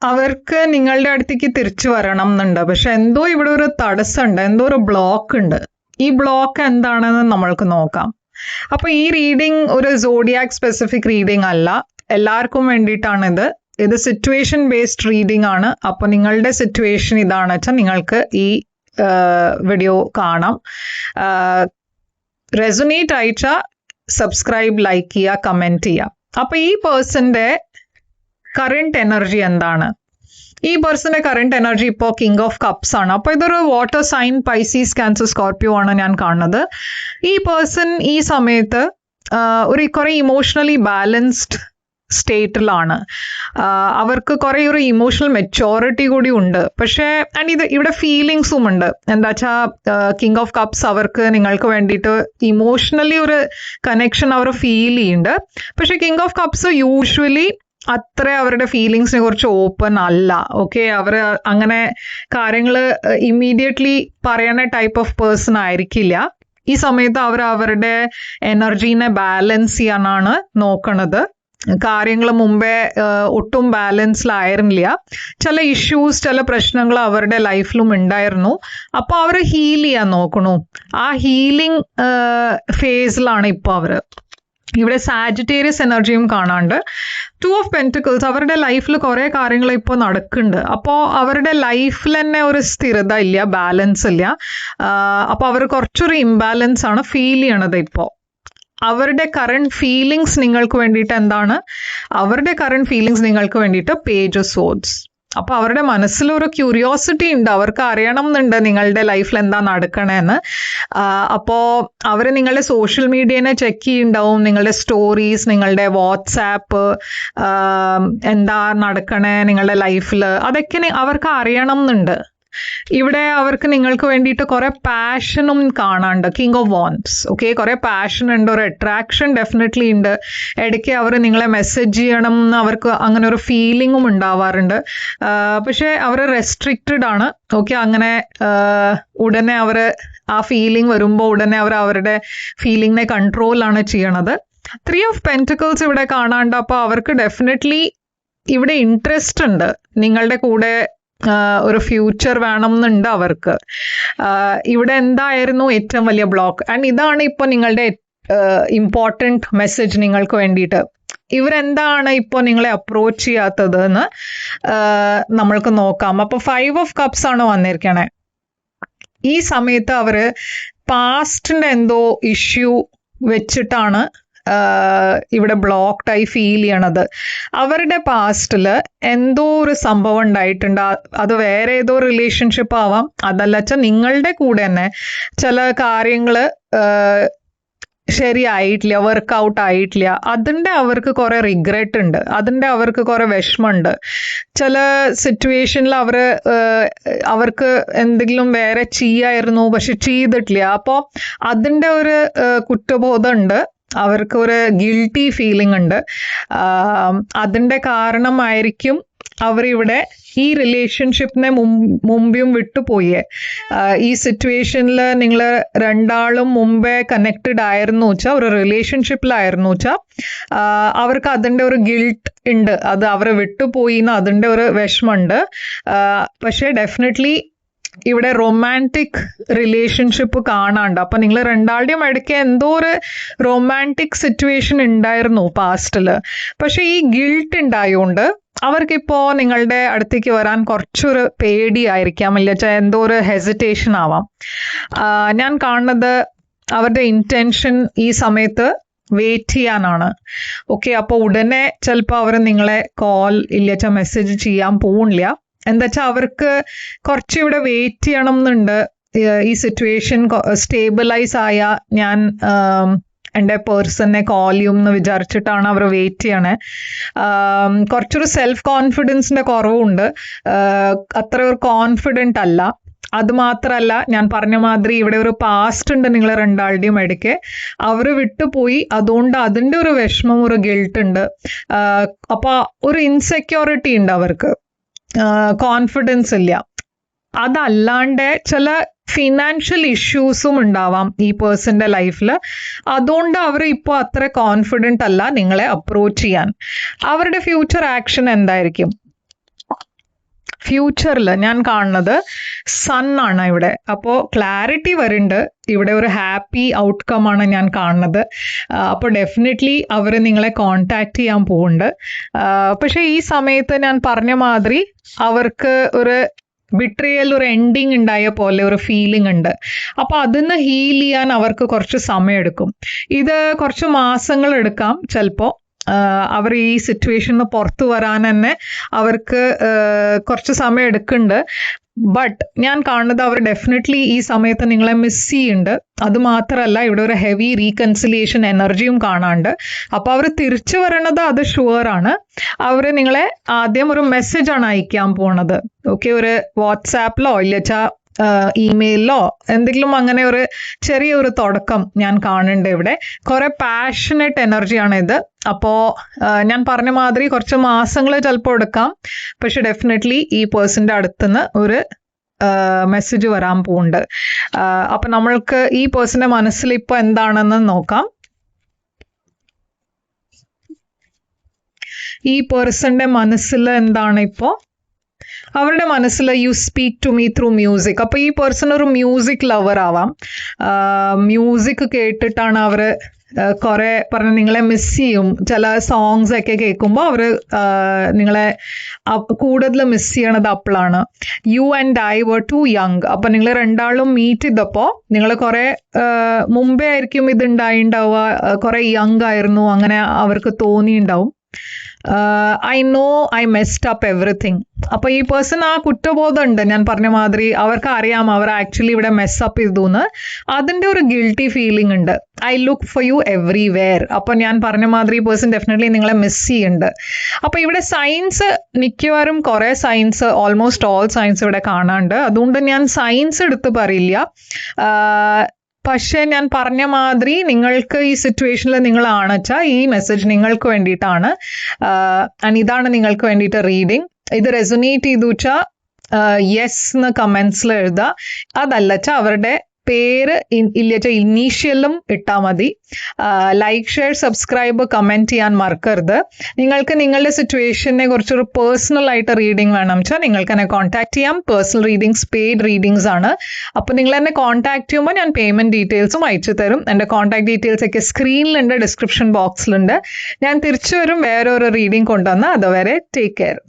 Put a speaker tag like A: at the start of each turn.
A: അവർക്ക് നിങ്ങളുടെ അടുത്തേക്ക് തിരിച്ചു വരണം എന്നുണ്ട്. പക്ഷെ എന്തോ ഇവിടെ ഒരു തടസ്സമുണ്ട്, എന്തോ ഒരു ബ്ലോക്ക് ഉണ്ട്. ഈ ബ്ലോക്ക് എന്താണെന്ന് നമ്മൾക്ക് നോക്കാം. അപ്പൊ ഈ റീഡിംഗ് ഒരു സോഡിയാക് സ്പെസിഫിക് റീഡിംഗ് അല്ല, എല്ലാവർക്കും വേണ്ടിയിട്ടാണിത്. ഇത് സിറ്റുവേഷൻ ബേസ്ഡ് റീഡിംഗ് ആണ്. അപ്പൊ നിങ്ങളുടെ സിറ്റുവേഷൻ ഇതാണ് വെച്ചാൽ നിങ്ങൾക്ക് ഈ വീഡിയോ കാണാം. റെസൊനേറ്റ് ആയിച്ച സബ്സ്ക്രൈബ്, ലൈക്ക് ചെയ്യുക, കമന്റ് ചെയ്യുക. അപ്പൊ ഈ പേഴ്സന്റെ കറന്റ് എനർജി എന്താണ്? ഈ പേഴ്സന്റെ കറന്റ് എനർജി ഇപ്പോൾ കിങ് ഓഫ് കപ്സ് ആണ്. അപ്പൊ ഇതൊരു water sign, pisces, cancer, scorpio ആണ് ഞാൻ കാണുന്നത്. ഈ പേഴ്സൺ ഈ സമയത്ത് കുറെ ഇമോഷണലി ബാലൻസ്ഡ് സ്റ്റേറ്റിലാണ്. അവർക്ക് കുറെ ഒരു ഇമോഷണൽ മെച്ചോറിറ്റി കൂടി ഉണ്ട്. പക്ഷേ ഇത് ഇവിടെ ഫീലിങ്സും ഉണ്ട്. എന്താ വെച്ചാൽ കിങ് ഓഫ് കപ്സ് അവർക്ക് നിങ്ങൾക്ക് വേണ്ടിയിട്ട് ഇമോഷണലി ഒരു കണക്ഷൻ അവർ ഫീൽ ചെയ്യുന്നുണ്ട്. പക്ഷെ കിങ് ഓഫ് കപ്സ് യൂഷ്വലി അത്ര അവരുടെ ഫീലിങ്സിനെ കുറിച്ച് ഓപ്പൺ അല്ല. ഓക്കെ, അവർ അങ്ങനെ കാര്യങ്ങൾ ഇമ്മീഡിയറ്റ്ലി പറയുന്ന ടൈപ്പ് ഓഫ് പേഴ്സൺ ആയിരിക്കില്ല. ഈ സമയത്ത് അവർ അവരുടെ എനർജീനെ ബാലൻസ് ചെയ്യാനാണ് നോക്കണത്. കാര്യങ്ങൾ മുമ്പേ ഒട്ടും ബാലൻസിലായിരുന്നില്ല. ചില ഇഷ്യൂസ്, ചില പ്രശ്നങ്ങൾ അവരുടെ ലൈഫിലും ഉണ്ടായിരുന്നു. അപ്പോൾ അവർ ഹീൽ ചെയ്യാൻ നോക്കണു. ആ ഹീലിംഗ് ഫേസിലാണ് ഇപ്പോൾ അവർ. ഇവിടെ സാജിറ്റേറിയസ് എനർജിയും കാണാണ്ട്. 2 ഓഫ് പെന്റിക്കിൾസ്, അവരുടെ ലൈഫിൽ കുറെ കാര്യങ്ങൾ ഇപ്പോൾ നടക്കുന്നുണ്ട്. അപ്പോൾ അവരുടെ ലൈഫിൽ തന്നെ ഒരു സ്ഥിരത ഇല്ല, ബാലൻസ് ഇല്ല. അപ്പോൾ അവർ കുറച്ചൊരു ഇംബാലൻസ് ആണ് ഫീൽ ചെയ്യണത് ഇപ്പോൾ. അവരുടെ കറണ്ട് ഫീലിങ്സ് നിങ്ങൾക്ക് വേണ്ടിയിട്ട് എന്താണ്? അവരുടെ കറണ്ട് ഫീലിങ്സ് നിങ്ങൾക്ക് വേണ്ടിയിട്ട് പേജ് ഓഫ് സോർഡ്സ്. അപ്പൊ അവരുടെ മനസ്സിലൊരു ക്യൂരിയോസിറ്റി ഉണ്ട്, അവർക്ക് അറിയണം എന്നുണ്ട് നിങ്ങളുടെ ലൈഫിൽ എന്താ നടക്കണേന്ന്. അപ്പോ അവര് നിങ്ങളുടെ സോഷ്യൽ മീഡിയനെ ചെക്ക് ചെയ്യുന്നുണ്ടാവും, നിങ്ങളുടെ സ്റ്റോറീസ്, നിങ്ങളുടെ വാട്സാപ്പ്, എന്താ നടക്കണേ നിങ്ങളുടെ ലൈഫിൽ, അതൊക്കെ അവർക്ക് അറിയണം എന്നുണ്ട്. ഇവിടെ അവർക്ക് നിങ്ങൾക്ക് വേണ്ടിയിട്ട് കുറെ പാഷനും കാണാണ്ട്. King of wands. ഓക്കെ, കുറെ പാഷൻ ഉണ്ട്, ഒരു അട്രാക്ഷൻ ഡെഫിനറ്റ്ലി ഉണ്ട്. ഇടയ്ക്ക് അവർ നിങ്ങളെ മെസ്സേജ് ചെയ്യണം എന്ന് അവർക്ക് അങ്ങനെ ഒരു ഫീലിങ്ങും ഉണ്ടാവാറുണ്ട്. പക്ഷെ അവർ റെസ്ട്രിക്റ്റഡ് ആണ്. ഓക്കെ, അങ്ങനെ ഉടനെ അവർ ആ ഫീലിംഗ് വരുമ്പോൾ ഉടനെ അവർ അവരുടെ ഫീലിങ്ങിനെ കൺട്രോളാണ് ചെയ്യണത്. 3 ഓഫ് പെന്റിക്കിൾസ് ഇവിടെ കാണാണ്ട്. അപ്പോൾ അവർക്ക് ഡെഫിനറ്റ്ലി ഇവിടെ ഇൻട്രസ്റ്റ് ഉണ്ട്, നിങ്ങളുടെ കൂടെ ഒരു ഫ്യൂച്ചർ വേണം എന്നുണ്ട് അവർക്ക്. ഇവിടെ എന്തായിരുന്നു ഏറ്റവും വലിയ ബ്ലോക്ക്? ആൻഡ് ഇതാണ് ഇപ്പോൾ നിങ്ങളുടെ ഇമ്പോർട്ടൻറ്റ് മെസ്സേജ് നിങ്ങൾക്ക് വേണ്ടിയിട്ട്. ഇവരെന്താണ് ഇപ്പോൾ നിങ്ങളെ അപ്രോച്ച് ചെയ്യാത്തത് എന്ന് നമ്മൾക്ക് നോക്കാം. അപ്പോൾ 5 ഓഫ് കപ്സ് ആണ് വന്നിരിക്കണേ. ഈ സമയത്ത് അവര് പാസ്റ്റിന്റെ എന്തോ ഇഷ്യൂ വെച്ചിട്ടാണ് ഇവിടെ ബ്ലോക്ക്ഡായി ഫീൽ ചെയ്യണത്. അവരുടെ പാസ്റ്റിൽ എന്തോ ഒരു സംഭവം ഉണ്ടായിട്ടുണ്ട്. അത് വേറെ ഏതോ റിലേഷൻഷിപ്പ് ആവാം, അതല്ല വെച്ചാൽ നിങ്ങളുടെ കൂടെ തന്നെ ചില കാര്യങ്ങൾ ശരിയായിട്ടില്ല, വർക്കൗട്ട് ആയിട്ടില്ല. അതിൻ്റെ അവർക്ക് കുറെ റിഗ്രറ്റ് ഉണ്ട്, അതിൻ്റെ അവർക്ക് കുറെ വിഷമമുണ്ട്. ചില സിറ്റുവേഷനിൽ അവർക്ക് എന്തെങ്കിലും വേറെ ചെയ്യായിരുന്നു, പക്ഷെ ചെയ്തിട്ടില്ല. അപ്പോൾ അതിൻ്റെ ഒരു കുറ്റബോധം ഉണ്ട്, അവർക്ക് ഒരു ഗിൽട്ടി ഫീലിംഗ് ഉണ്ട്. അതിൻ്റെ കാരണമായിരിക്കും അവരിവിടെ ഈ റിലേഷൻഷിപ്പിനെ മുമ്പും വിട്ടുപോയേ. ഈ സിറ്റുവേഷനിൽ നിങ്ങൾ രണ്ടാളും മുമ്പേ കണക്റ്റഡ് ആയിരുന്നു വെച്ചാൽ, ഒരു റിലേഷൻഷിപ്പിലായിരുന്നു വെച്ചാൽ, അവർക്ക് അതിൻ്റെ ഒരു ഗിൽട്ട് ഉണ്ട്, അത് അവരെ വിട്ടുപോയി എന്ന് അതിൻ്റെ ഒരു വിഷമമുണ്ട്. പക്ഷേ ഡെഫിനറ്റ്ലി ഇവിടെ റൊമാൻറ്റിക് റിലേഷൻഷിപ്പ് കാണാണ്ട്. അപ്പൊ നിങ്ങൾ രണ്ടാളുടെയും ഇടയ്ക്ക് എന്തോ ഒരു റൊമാൻറ്റിക് സിറ്റുവേഷൻ ഉണ്ടായിരുന്നു പാസ്റ്റിൽ. പക്ഷെ ഈ ഗിൽട്ട് ഉണ്ടായോണ്ട് അവർക്കിപ്പോ നിങ്ങളുടെ അടുത്തേക്ക് വരാൻ കുറച്ചൊരു പേടിയായിരിക്കാം, ഇല്ല എന്തോ ഒരു ഹെസിറ്റേഷൻ ആവാം. ഞാൻ കാണുന്നത് അവരുടെ ഇന്റൻഷൻ ഈ സമയത്ത് വെയിറ്റ് ചെയ്യാനാണ്. ഓക്കെ, അപ്പോൾ ഉടനെ ചിലപ്പോൾ അവർ നിങ്ങളെ കോൾ ഇല്ല മെസ്സേജ് ചെയ്യാൻ പോണില്ല. എന്താ വെച്ചാൽ അവർക്ക് കുറച്ചിവിടെ വെയിറ്റ് ചെയ്യണം എന്നുണ്ട്. ഈ സിറ്റുവേഷൻ സ്റ്റേബിലൈസ് ആയ ഞാൻ എൻ്റെ പേഴ്സണെ കോൾ ചെയ്യും എന്ന് വിചാരിച്ചിട്ടാണ് അവർ വെയിറ്റ് ചെയ്യണേ. കുറച്ചൊരു സെൽഫ് കോൺഫിഡൻസിൻ്റെ കുറവുണ്ട്, അത്ര ഒരു കോൺഫിഡൻ്റ് അല്ല. അത് മാത്രമല്ല, ഞാൻ പറഞ്ഞ മാതിരി ഇവിടെ ഒരു പാസ്റ്റ് ഉണ്ട് നിങ്ങൾ രണ്ടാളുടെയും ഇടയ്ക്ക്, അവർ വിട്ടുപോയി. അതുകൊണ്ട് അതിൻ്റെ ഒരു വിഷമം, ഒരു ഗിൽട്ട് ഉണ്ട്. അപ്പോൾ ഒരു ഇൻസെക്യൂരിറ്റി ഉണ്ട് അവർക്ക്, കോൺഫിഡൻസ് ഇല്ല. അതല്ലാണ്ട് ചില ഫിനാൻഷ്യൽ ഇഷ്യൂസും ഉണ്ടാവാം ഈ പേഴ്സന്റെ ലൈഫിൽ. അതുകൊണ്ട് അവർ ഇപ്പോൾ അത്ര കോൺഫിഡൻ്റ് അല്ല നിങ്ങളെ അപ്രോച്ച് ചെയ്യാൻ. അവരുടെ ഫ്യൂച്ചർ ആക്ഷൻ എന്തായിരിക്കും? ഫ്യൂച്ചറിൽ ഞാൻ കാണുന്നത് സൺ ആണ് ഇവിടെ. അപ്പോൾ ക്ലാരിറ്റി വരുന്നുണ്ട്, ഇവിടെ ഒരു ഹാപ്പി ഔട്ട്കം ആണ് ഞാൻ കാണുന്നത്. അപ്പോൾ ഡെഫിനറ്റ്ലി അവർ നിങ്ങളെ കോണ്ടാക്ട് ചെയ്യാൻ പോകുന്നുണ്ട്. പക്ഷെ ഈ സമയത്ത് ഞാൻ പറഞ്ഞ മാതിരി അവർക്ക് ഒരു ബിട്രിയൽ, ഒരു എൻഡിങ് ഉണ്ടായ പോലെ ഒരു ഫീലിംഗ് ഉണ്ട്. അപ്പോൾ അതിന്ന് ഹീൽ ചെയ്യാൻ അവർക്ക് കുറച്ച് സമയമെടുക്കും. ഇത് കുറച്ച് മാസങ്ങൾ എടുക്കാം ചിലപ്പോൾ. അവർ ഈ സിറ്റുവേഷനിൽ പുറത്തു വരാൻ തന്നെ അവർക്ക് കുറച്ച് സമയം എടുക്കുന്നുണ്ട്. ബട്ട് ഞാൻ കാണുന്നത് അവർ ഡെഫിനറ്റ്ലി ഈ സമയത്ത് നിങ്ങളെ മിസ് ചെയ്യുന്നുണ്ട്. അത് മാത്രമല്ല, ഇവിടെ ഒരു ഹെവി റീകൺസിലിയേഷൻ എനർജിയും കാണാണ്ട്. അപ്പോൾ അവർ തിരിച്ചു വരണത് അത് ഷുവർ ആണ്. അവർ നിങ്ങളെ ആദ്യം ഒരു മെസ്സേജ് ആണ് അയക്കാൻ പോണത്. ഓക്കെ, ഒരു വാട്സാപ്പിലോ ഇല്ലച്ചാ ഇമെയിലോ എന്തെങ്കിലും അങ്ങനെ ഒരു ചെറിയൊരു തുടക്കം ഞാൻ കാണുന്നുണ്ട് ഇവിടെ. കുറെ പാഷനറ്റ് എനർജിയാണ് ഇത്. അപ്പോൾ ഞാൻ പറഞ്ഞ മാതിരി കുറച്ച് മാസങ്ങൾ ചിലപ്പോൾ എടുക്കാം. പക്ഷെ ഡെഫിനറ്റ്ലി ഈ പേഴ്സന്റെ അടുത്തുനിന്ന് ഒരു മെസ്സേജ് വരാൻ പോകുന്നുണ്ട്. അപ്പൊ നമ്മൾക്ക് ഈ പേഴ്സന്റെ മനസ്സിൽ ഇപ്പൊ എന്താണെന്ന് നോക്കാം. ഈ പേഴ്സന്റെ മനസ്സിൽ എന്താണ് ഇപ്പോൾ? അവരുടെ മനസ്സിൽ you speak to me through music. അപ്പോൾ ഈ പേഴ്സൺ ഒരു മ്യൂസിക് ലവർ ആവാം. മ്യൂസിക് കേട്ടിട്ടാണ് അവർ കുറെ പറഞ്ഞ നിങ്ങളെ മിസ് ചെയ്യും. ചില സോങ്സ് ഒക്കെ കേൾക്കുമ്പോൾ അവർ നിങ്ങളെ കൂടുതൽ മിസ് ചെയ്യണത് അപ്പോഴാണ്. You and I were too young. അപ്പം നിങ്ങൾ രണ്ടാളും മീറ്റ് ചെയ്തപ്പോൾ നിങ്ങൾ കുറെ മുമ്പേ ആയിരിക്കും ഇത് ഉണ്ടാവുക, കുറെ യങ് ആയിരുന്നു, അങ്ങനെ അവർക്ക് തോന്നിയിട്ടുണ്ടാവും. I know I messed up everything. അപ്പോൾ ഈ പേഴ്സൺ ആ കുറ്റബോധം ഉണ്ട്. ഞാൻ പറഞ്ഞ മാതിരി അവർക്ക് അറിയാം അവർ ആക്ച്വലി ഇവിടെ മെസ് അപ്പ് ചെയ്തു എന്ന്. അതിൻ്റെ ഒരു ഗിൽറ്റി ഫീലിംഗ് ഉണ്ട്. I look for you everywhere. അപ്പോൾ ഞാൻ പറഞ്ഞ മാതിരി ഈ പേഴ്സൺ ഡെഫിനറ്റ്ലി നിങ്ങളെ മിസ് ചെയ്യുന്നുണ്ട്. അപ്പോൾ ഇവിടെ സയൻസ് മിക്കവാറും കുറേ സയൻസ്, ഓൾമോസ്റ്റ് ഓൾ സയൻസ് ഇവിടെ കാണാണ്ട്. അതുകൊണ്ട് ഞാൻ സയൻസ് എടുത്ത് പറയില്ല. പക്ഷെ ഞാൻ പറഞ്ഞ മാതിരി നിങ്ങൾക്ക് ഈ സിറ്റുവേഷനിൽ നിങ്ങളാണ് വെച്ചാൽ ഈ മെസ്സേജ് നിങ്ങൾക്ക് വേണ്ടിയിട്ടാണ്. ഇതാണ് നിങ്ങൾക്ക് വേണ്ടിയിട്ട് റീഡിങ്. ഇത് റെസൊനേറ്റ് ചെയ്തു വെച്ചാൽ യെസ് എന്ന് കമൻസിൽ എഴുതുക. അതല്ല വെച്ചാൽ അവരുടെ പേര് ഇല്ല ഇനീഷ്യലും ഇട്ടാൽ മതി. ലൈക്ക്, ഷെയർ, സബ്സ്ക്രൈബ്, കമൻറ്റ് ചെയ്യാൻ മറക്കരുത്. നിങ്ങൾക്ക് നിങ്ങളുടെ സിറ്റുവേഷനെ കുറിച്ചൊരു പേഴ്സണൽ ആയിട്ട് റീഡിംഗ് വേണം വെച്ചാൽ നിങ്ങൾക്ക് എന്നെ കോൺടാക്ട് ചെയ്യാം. പേഴ്സണൽ റീഡിങ്സ് പെയ്ഡ് റീഡിങ്സ് ആണ്. അപ്പോൾ നിങ്ങൾ എന്നെ കോൺടാക്ട് ചെയ്യുമ്പോൾ ഞാൻ പേയ്മെൻറ്റ് ഡീറ്റെയിൽസും അയച്ചു തരും. എൻ്റെ കോൺടാക്ട് ഡീറ്റെയിൽസ് ഒക്കെ സ്ക്രീനിലുണ്ട്, ഡിസ്ക്രിപ്ഷൻ ബോക്സിലുണ്ട്. ഞാൻ തിരിച്ചു വരും വേറൊരു റീഡിംഗ് കൊണ്ടുവന്ന്. അതുവരെ ടേക്ക് കെയർ.